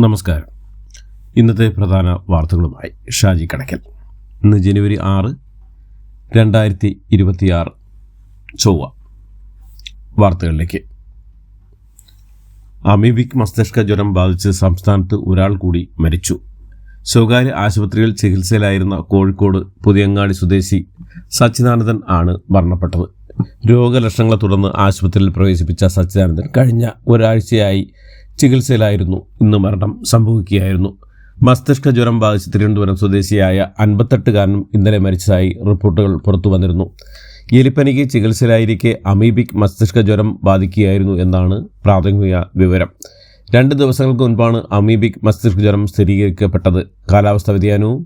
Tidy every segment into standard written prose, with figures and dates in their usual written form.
നമസ്കാരം. ഇന്നത്തെ പ്രധാന വാർത്തകളുമായി ഷാജി കടക്കൽ. ഇന്ന് ജനുവരി 6, 2026 ചൊവ്വ. വാർത്തകളിലേക്ക്. അമീബിക് മസ്തിഷ്ക ജ്വരം ബാധിച്ച് സംസ്ഥാനത്ത് ഒരാൾ കൂടി മരിച്ചു. സ്വകാര്യ ആശുപത്രിയിൽ ചികിത്സയിലായിരുന്ന കോഴിക്കോട് പുതിയങ്ങാടി സ്വദേശി സച്ചിദാനന്ദൻ ആണ് മരണപ്പെട്ടത്. രോഗലക്ഷണങ്ങളെ തുടർന്ന് ആശുപത്രിയിൽ പ്രവേശിപ്പിച്ച സച്ചിദാനന്ദൻ കഴിഞ്ഞ ഒരാഴ്ചയായി ചികിത്സയിലായിരുന്നു. ഇന്ന് മരണം സംഭവിക്കുകയായിരുന്നു. മസ്തിഷ്ക ജ്വരം ബാധിച്ച് തിരുവനന്തപുരം സ്വദേശിയായ 58-കാരനും ഇന്നലെ മരിച്ചതായി റിപ്പോർട്ടുകൾ പുറത്തു വന്നിരുന്നു. എലിപ്പനിക്ക് ചികിത്സയിലായിരിക്കെ അമീബിക് മസ്തിഷ്ക ജ്വരം ബാധിക്കുകയായിരുന്നു എന്നാണ് പ്രാഥമിക വിവരം. 2 ദിവസങ്ങൾക്ക് മുൻപാണ് അമീബിക് മസ്തിഷ്ക ജ്വരം സ്ഥിരീകരിക്കപ്പെട്ടത്. കാലാവസ്ഥാ വ്യതിയാനവും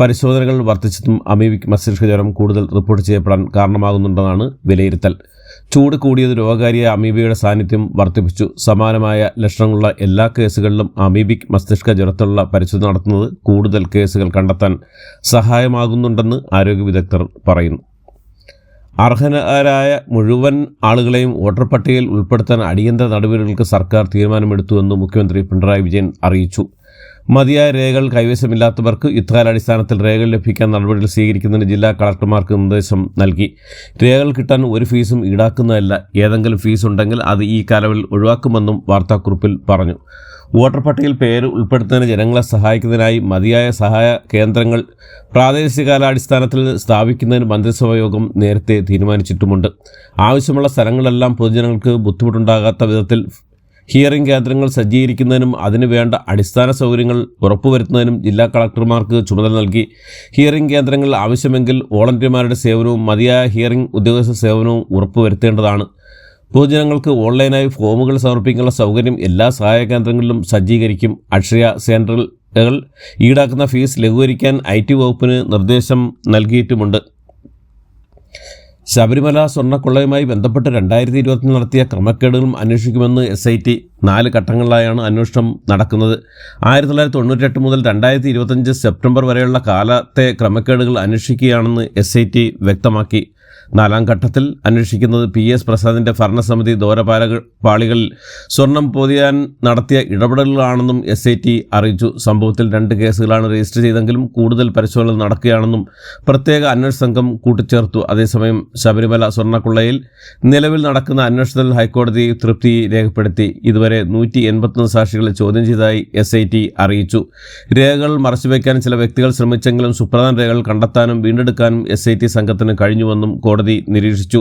പരിശോധനകൾ വർദ്ധിച്ചതും അമീബിക് മസ്തിഷ്ക ജ്വരം കൂടുതൽ റിപ്പോർട്ട് ചെയ്യപ്പെടാൻ കാരണമാകുന്നുണ്ടെന്നാണ് വിലയിരുത്തൽ. ചൂട് കൂടിയത് രോഗകാരിയായ അമീബയുടെ സാന്നിധ്യം വർദ്ധിപ്പിച്ചു. സമാനമായ ലക്ഷണങ്ങളുള്ള എല്ലാ കേസുകളിലും അമീബിക് മസ്തിഷ്ക ജ്വരത്തിലുള്ള പരിശോധന നടത്തുന്നത് കൂടുതൽ കേസുകൾ കണ്ടെത്താൻ സഹായമാകുന്നുണ്ടെന്ന് ആരോഗ്യ വിദഗ്ധർ പറയുന്നു. അർഹരായ മുഴുവൻ ആളുകളെയും വോട്ടർ പട്ടികയിൽ ഉൾപ്പെടുത്താൻ അടിയന്തര നടപടികൾക്ക് സർക്കാർ തീരുമാനമെടുത്തുവെന്ന് മുഖ്യമന്ത്രി പിണറായി വിജയൻ അറിയിച്ചു. മതിയായ രേഖകൾ കൈവശമില്ലാത്തവർക്ക് യുദ്ധകാലാടിസ്ഥാനത്തിൽ രേഖകൾ ലഭിക്കാൻ നടപടികൾ സ്വീകരിക്കുന്നതിന് ജില്ലാ കളക്ടർമാർക്ക് നിർദ്ദേശം നൽകി. രേഖകൾ കിട്ടാൻ ഒരു ഫീസും ഈടാക്കുന്നതല്ല. ഏതെങ്കിലും ഫീസ് ഉണ്ടെങ്കിൽ അത് ഈ കാലയളവിൽ ഒഴിവാക്കുമെന്നും വാർത്താക്കുറിപ്പിൽ പറഞ്ഞു. വോട്ടർ പട്ടികയിൽ പേര് ഉൾപ്പെടുത്തുന്നതിന് ജനങ്ങളെ സഹായിക്കുന്നതിനായി മതിയായ സഹായ കേന്ദ്രങ്ങൾ പ്രാദേശികാലാടിസ്ഥാനത്തിൽ സ്ഥാപിക്കുന്നതിന് മന്ത്രിസഭാ യോഗം നേരത്തെ തീരുമാനിച്ചിട്ടുമുണ്ട്. ആവശ്യമുള്ള സ്ഥലങ്ങളെല്ലാം പൊതുജനങ്ങൾക്ക് ബുദ്ധിമുട്ടുണ്ടാകാത്ത വിധത്തിൽ ഹിയറിംഗ് കേന്ദ്രങ്ങൾ സജ്ജീകരിക്കുന്നതിനും അതിനുവേണ്ട അടിസ്ഥാന സൗകര്യങ്ങൾ ഉറപ്പുവരുത്തുന്നതിനും ജില്ലാ കളക്ടർമാർക്ക് ചുമതല നൽകി. ഹിയറിംഗ് കേന്ദ്രങ്ങൾ ആവശ്യമെങ്കിൽ വോളണ്ടിയർമാരുടെ സേവനവും മതിയായ ഹിയറിംഗ് ഉദ്യോഗസ്ഥ സേവനവും ഉറപ്പുവരുത്തേണ്ടതാണ്. പൊതുജനങ്ങൾക്ക് ഓൺലൈനായി ഫോമുകൾ സമർപ്പിക്കാനുള്ള സൗകര്യം എല്ലാ സഹായ കേന്ദ്രങ്ങളിലും സജ്ജീകരിക്കും. അക്ഷയ സെൻറ്ററുകൾ ഈടാക്കുന്ന ഫീസ് ലഘൂകരിക്കാൻ IT വകുപ്പിന് നിർദ്ദേശം നൽകിയിട്ടുമുണ്ട്. ശബരിമല സ്വർണ്ണക്കൊള്ളയുമായി ബന്ധപ്പെട്ട് 2020 നടത്തിയ ക്രമക്കേടുകളും അന്വേഷിക്കുമെന്ന് SIT. 4 ഘട്ടങ്ങളിലായാണ് അന്വേഷണം നടക്കുന്നത്. 1998 മുതൽ 2025 സെപ്റ്റംബർ വരെയുള്ള കാലത്തെ ക്രമക്കേടുകൾ അന്വേഷിക്കുകയാണെന്ന് SIT വ്യക്തമാക്കി. 4ാം ഘട്ടത്തിൽ അന്വേഷിക്കുന്നത് PS പ്രസാദിൻ്റെ ഭരണസമിതി ദൂരപാളികളിൽ സ്വർണം പൊതിയാൻ നടത്തിയ ഇടപെടലുകളാണെന്നും SIT അറിയിച്ചു. സംഭവത്തിൽ 2 കേസുകളാണ് രജിസ്റ്റർ ചെയ്തെങ്കിലും കൂടുതൽ പരിശോധനകൾ നടക്കുകയാണെന്നും പ്രത്യേക അന്വേഷണ സംഘം കൂട്ടിച്ചേർത്തു. അതേസമയം ശബരിമല സ്വർണ്ണക്കൊള്ളയിൽ നിലവിൽ നടക്കുന്ന അന്വേഷണത്തിൽ ഹൈക്കോടതി തൃപ്തി രേഖപ്പെടുത്തി. ഇതുവരെ 181 സാക്ഷികളെ ചോദ്യം ചെയ്തതായി SIT അറിയിച്ചു. രേഖകൾ മറച്ചുവെക്കാൻ ചില വ്യക്തികൾ ശ്രമിച്ചെങ്കിലും സുപ്രധാന രേഖകൾ കണ്ടെത്താനും വീണ്ടെടുക്കാനും SIT സംഘത്തിന് കഴിഞ്ഞുവെന്നും കോടതി നിരീക്ഷിച്ചു.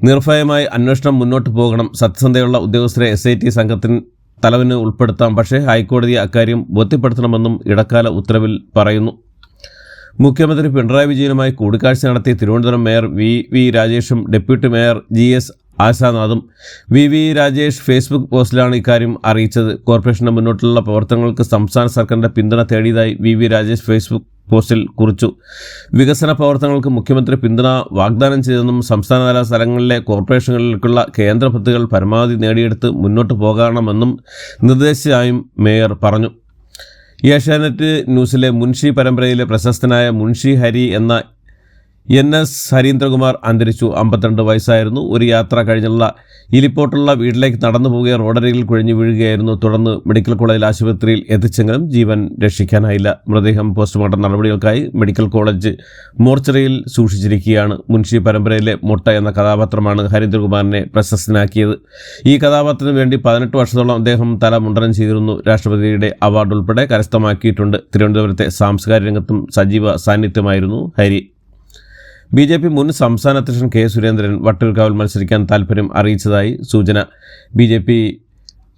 നിർഭയമായി അന്വേഷണം മുന്നോട്ട് പോകണം. സത്യസന്ധതയുള്ള ഉദ്യോഗസ്ഥരെ SIT സംഘത്തിന് തലവന് ഉൾപ്പെടുത്താം. പക്ഷേ ഹൈക്കോടതി അക്കാര്യം ബോധ്യപ്പെടുത്തണമെന്നും ഇടക്കാല ഉത്തരവിൽ പറയുന്നു. മുഖ്യമന്ത്രി പിണറായി വിജയനുമായി കൂടിക്കാഴ്ച നടത്തി തിരുവനന്തപുരം മേയർ VV രാജേഷും ഡെപ്യൂട്ടി മേയർ GS ആശാനാഥും. VV രാജേഷ് ഫേസ്ബുക്ക് പോസ്റ്റിലാണ് ഇക്കാര്യം അറിയിച്ചത്. കോർപ്പറേഷൻ്റെ മുന്നോട്ടുള്ള പ്രവർത്തനങ്ങൾക്ക് സംസ്ഥാന സർക്കാരിൻ്റെ പിന്തുണ തേടിയതായി VV രാജേഷ് ഫേസ്ബുക്ക് പോസ്റ്റിൽ കുറിച്ചു. വികസന പ്രവർത്തനങ്ങൾക്ക് മുഖ്യമന്ത്രി പിന്തുണ വാഗ്ദാനം ചെയ്തെന്നും സംസ്ഥാനതല സ്ഥലങ്ങളിലെ കോർപ്പറേഷനുകളിലേക്കുള്ള കേന്ദ്ര പദ്ധതികൾ പരമാവധി നേടിയെടുത്ത് മുന്നോട്ട് പോകണമെന്നും നിർദ്ദേശിച്ചതായും മേയർ പറഞ്ഞു. ഏഷ്യാനെറ്റ് ന്യൂസിലെ മുൻഷി പരമ്പരയിലെ പ്രശസ്തനായ മുൻഷി ഹരി എന്ന NS ഹരീന്ദ്രകുമാർ അന്തരിച്ചു. 52 വയസ്സായിരുന്നു. ഒരു യാത്ര കഴിഞ്ഞുള്ള ഇലിപ്പോട്ടുള്ള വീട്ടിലേക്ക് നടന്നു പോവുക റോഡരികിൽ കുഴഞ്ഞു വീഴുകയായിരുന്നു. തുടർന്ന് മെഡിക്കൽ കോളേജ് ആശുപത്രിയിൽ എത്തിച്ചെങ്കിലും ജീവൻ രക്ഷിക്കാനായില്ല. മൃതദേഹം പോസ്റ്റ്മോർട്ടം നടപടികൾക്കായി മെഡിക്കൽ കോളേജ് മോർച്ചറിയിൽ സൂക്ഷിച്ചിരിക്കുകയാണ്. മുൻഷി പരമ്പരയിലെ മൊട്ട എന്ന കഥാപാത്രമാണ് ഹരീന്ദ്രകുമാറിനെ പ്രശസ്തനാക്കിയത്. ഈ കഥാപാത്രത്തിന് വേണ്ടി 18 വർഷത്തോളം അദ്ദേഹം തല മുണ്ടനം ചെയ്തിരുന്നു. രാഷ്ട്രപതിയുടെ അവാർഡ് ഉൾപ്പെടെ കരസ്ഥമാക്കിയിട്ടുണ്ട്. തിരുവനന്തപുരത്തെ സാംസ്കാരിക രംഗത്തും സജീവ സാന്നിധ്യമായിരുന്നു ഹരി. BJP മുൻ സംസ്ഥാന അധ്യക്ഷൻ K സുരേന്ദ്രൻ വട്ടിയൂർക്കാവിൽ മത്സരിക്കാൻ താൽപ്പര്യം അറിയിച്ചതായി സൂചന. BJP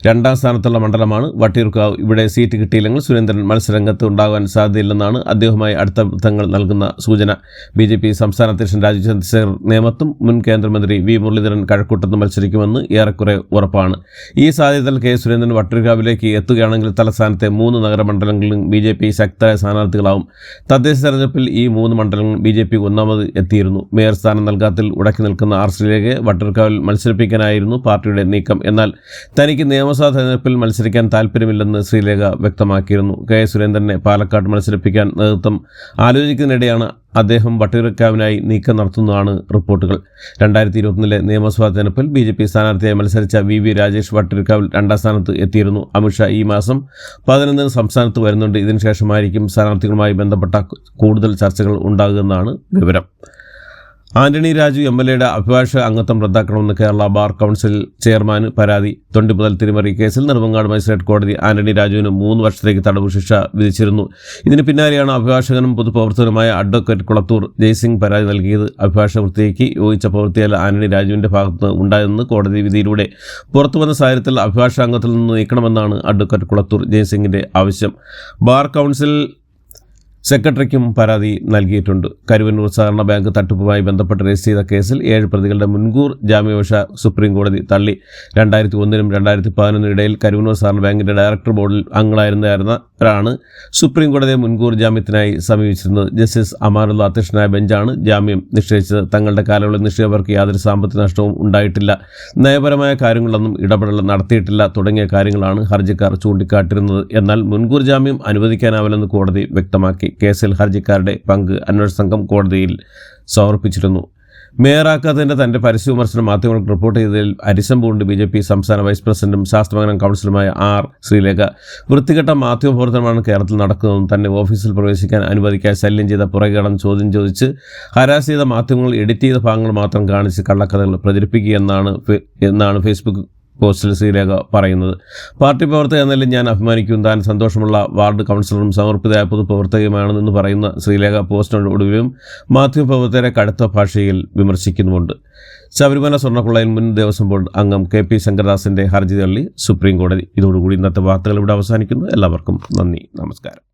2ാം സ്ഥാനത്തുള്ള മണ്ഡലമാണ് വട്ടിയൂർക്കാവ്. ഇവിടെ സീറ്റ് കിട്ടിയില്ലെങ്കിൽ സുരേന്ദ്രൻ മത്സരരംഗത്ത് ഉണ്ടാകാൻ സാധ്യതയില്ലെന്നാണ് അദ്ദേഹവുമായി അടുത്ത വൃത്തങ്ങൾ നൽകുന്ന സൂചന. BJP സംസ്ഥാന അധ്യക്ഷൻ രാജീവ് ചന്ദ്രശേഖർ നേമത്തും മുൻ കേന്ദ്രമന്ത്രി V മുരളീധരൻ കഴക്കൂട്ടത്തും മത്സരിക്കുമെന്ന് ഏറെക്കുറെ ഉറപ്പാണ്. ഈ സാധ്യതയിൽ K സുരേന്ദ്രൻ വട്ടിയൂർക്കാവിലേക്ക് എത്തുകയാണെങ്കിൽ തലസ്ഥാനത്തെ 3 നഗരമണ്ഡലങ്ങളിലും BJP ശക്തരായ സ്ഥാനാർത്ഥികളാവും. തദ്ദേശ തെരഞ്ഞെടുപ്പിൽ ഈ 3 മണ്ഡലങ്ങളും BJP ഒന്നാമത് എത്തിയിരുന്നു. മേയർ സ്ഥാനം നൽകാത്തിൽ ഉടക്കി നിൽക്കുന്ന R ശ്രീലേഖയെ വട്ടിയൂർക്കാവിൽ മത്സരിപ്പിക്കാനായിരുന്നു പാർട്ടിയുടെ നീക്കം. എന്നാൽ തനിക്ക് നിയമസഭ നിയമസഭാ തെരഞ്ഞെടുപ്പിൽ മത്സരിക്കാൻ താൽപ്പര്യമില്ലെന്ന് ശ്രീലേഖ വ്യക്തമാക്കിയിരുന്നു. കെ സുരേന്ദ്രനെ പാലക്കാട് മത്സരിപ്പിക്കാൻ നേതൃത്വം ആലോചിക്കുന്നതിനിടെയാണ് അദ്ദേഹം വട്ടിയൂർക്കാവിനായി നീക്കം നടത്തുന്നതാണ് റിപ്പോർട്ടുകൾ. 2021 നിയമസഭാ തെരഞ്ഞെടുപ്പിൽ BJP സ്ഥാനാർത്ഥിയായി മത്സരിച്ച VV രാജേഷ് വട്ടിയൂർക്കാവിൽ 2ാം സ്ഥാനത്ത് എത്തിയിരുന്നു. അമിത്ഷാ ഈ മാസം 11 സംസ്ഥാനത്ത് വരുന്നുണ്ട്. ഇതിനുശേഷമായിരിക്കും സ്ഥാനാർത്ഥികളുമായി ബന്ധപ്പെട്ട കൂടുതൽ ചർച്ചകൾ ഉണ്ടാകുമെന്നാണ് വിവരം. ആന്റണി രാജു MLAയുടെ അഭിഭാഷക അംഗത്വം റദ്ദാക്കണമെന്ന് കേരള ബാർ കൗൺസിൽ ചെയർമാന് പരാതി. തൊണ്ടിമുതൽ തിരിമറി കേസിൽ നെടുമങ്ങാട് മജിസ്ട്രേറ്റ് കോടതി ആന്റണി രാജുവിന് 3 വർഷത്തേക്ക് തടവ് ശിക്ഷ വിധിച്ചിരുന്നു. ഇതിന് പിന്നാലെയാണ് അഭിഭാഷകനും പൊതുപ്രവർത്തകനുമായ അഡ്വക്കേറ്റ് കുളത്തൂർ ജയ്സിംഗ് പരാതി നൽകിയത്. അഭിഭാഷക വൃത്തിക്ക് യോജിച്ച പ്രവൃത്തിയല്ല ആന്റണി രാജുവിൻ്റെ ഭാഗത്ത് ഉണ്ടായതെന്ന് കോടതി വിധിയിലൂടെ പുറത്തുവന്ന സാഹചര്യത്തിൽ അഭിഭാഷക അംഗത്തിൽ നിന്ന് നീക്കണമെന്നാണ് അഡ്വക്കേറ്റ് കുളത്തൂർ ജയ്സിംഗിൻ്റെ ആവശ്യം. ബാർ കൗൺസിൽ സെക്രട്ടറിക്കും പരാതി നൽകിയിട്ടുണ്ട്. കരുവന്നൂർ സഹകരണ ബാങ്ക് തട്ടിപ്പുമായി ബന്ധപ്പെട്ട് രജിസ്റ്റർ ചെയ്ത കേസിൽ 7 പ്രതികളുടെ മുൻകൂർ ജാമ്യാപേക്ഷ സുപ്രീം കോടതി തള്ളി. 2001 2011 ഇടയിൽ കരുവന്നൂർ സഹകരണ ബാങ്കിൻ്റെ ഡയറക്ടർ ബോർഡിൽ അംഗങ്ങളായിരുന്നവരാണ് സുപ്രീം കോടതിയെ മുൻകൂർ ജാമ്യത്തിനായി സമീപിച്ചിരുന്നത്. ജസ്റ്റിസ് അമാനുള്ള അധ്യക്ഷനായ ബെഞ്ചാണ് ജാമ്യം നിശ്ചയിച്ചത്. തങ്ങളുടെ കാലയളവിൽ നിക്ഷേപകർക്ക് യാതൊരു സാമ്പത്തിക നഷ്ടവും ഉണ്ടായിട്ടില്ല, നയപരമായ കാര്യങ്ങളൊന്നും ഇടപെടൽ നടത്തിയിട്ടില്ല തുടങ്ങിയ കാര്യങ്ങളാണ് ഹർജിക്കാർ ചൂണ്ടിക്കാട്ടിരുന്നത്. എന്നാൽ മുൻകൂർ ജാമ്യം അനുവദിക്കാനാവില്ലെന്ന് കോടതി വ്യക്തമാക്കി. കേസിൽ ഹർജിക്കാരുടെ പങ്ക് അന്വേഷണ സംഘം കോടതിയിൽ സമർപ്പിച്ചിരുന്നു. മേയറാക്കാത്തതിൻ്റെ തൻ്റെ പരസ്യ വിമർശനം മാധ്യമങ്ങൾക്ക് റിപ്പോർട്ട് ചെയ്തതിൽ അരിശം പൂണ്ട് BJP സംസ്ഥാന വൈസ് പ്രസിഡന്റും ശാസ്ത്രമംഗലം കൗൺസിലറുമായ R. ശ്രീലേഖ വൃത്തികെട്ട മാധ്യമപ്രവർത്തനമാണ് കേരളത്തിൽ നടക്കുന്നതെന്നും തന്നെ ഓഫീസിൽ പ്രവേശിക്കാൻ അനുവദിക്കാൻ ശല്യം ചെയ്ത പുറകെ കടന്ന് ചോദ്യം ചോദിച്ച് ഹരാസ് ചെയ്ത മാധ്യമങ്ങൾ എഡിറ്റ് ചെയ്ത ഭാഗങ്ങൾ മാത്രം കാണിച്ച് കള്ളക്കഥകൾ പ്രചരിപ്പിക്കുകയെന്നാണ് ഫേസ്ബുക്ക് പോസ്റ്റിൽ ശ്രീലേഖ പറയുന്നത്. പാർട്ടി പ്രവർത്തക എന്നതിൽ ഞാൻ അഭിമാനിക്കും. താൻ സന്തോഷമുള്ള വാർഡ് കൗൺസിലറും സമർപ്പിതയായ പൊതുപ്രവർത്തകയുമാണെന്ന് പറയുന്ന ശ്രീലേഖ പോസ്റ്റിനൊടുവിലും മാധ്യമപ്രവർത്തകരെ കടുത്ത ഭാഷയിൽ വിമർശിക്കുന്നുമുണ്ട്. ശബരിമല സ്വർണ്ണക്കൊള്ളയിൽ മുൻ ദേവസ്വം ബോർഡ് അംഗം KP ശങ്കരദാസിൻ്റെ ഹർജി തള്ളി സുപ്രീം കോടതി. ഇതോടുകൂടി ഇന്നത്തെ വാർത്തകൾ ഇവിടെ അവസാനിക്കുന്നു. എല്ലാവർക്കും നന്ദി, നമസ്കാരം.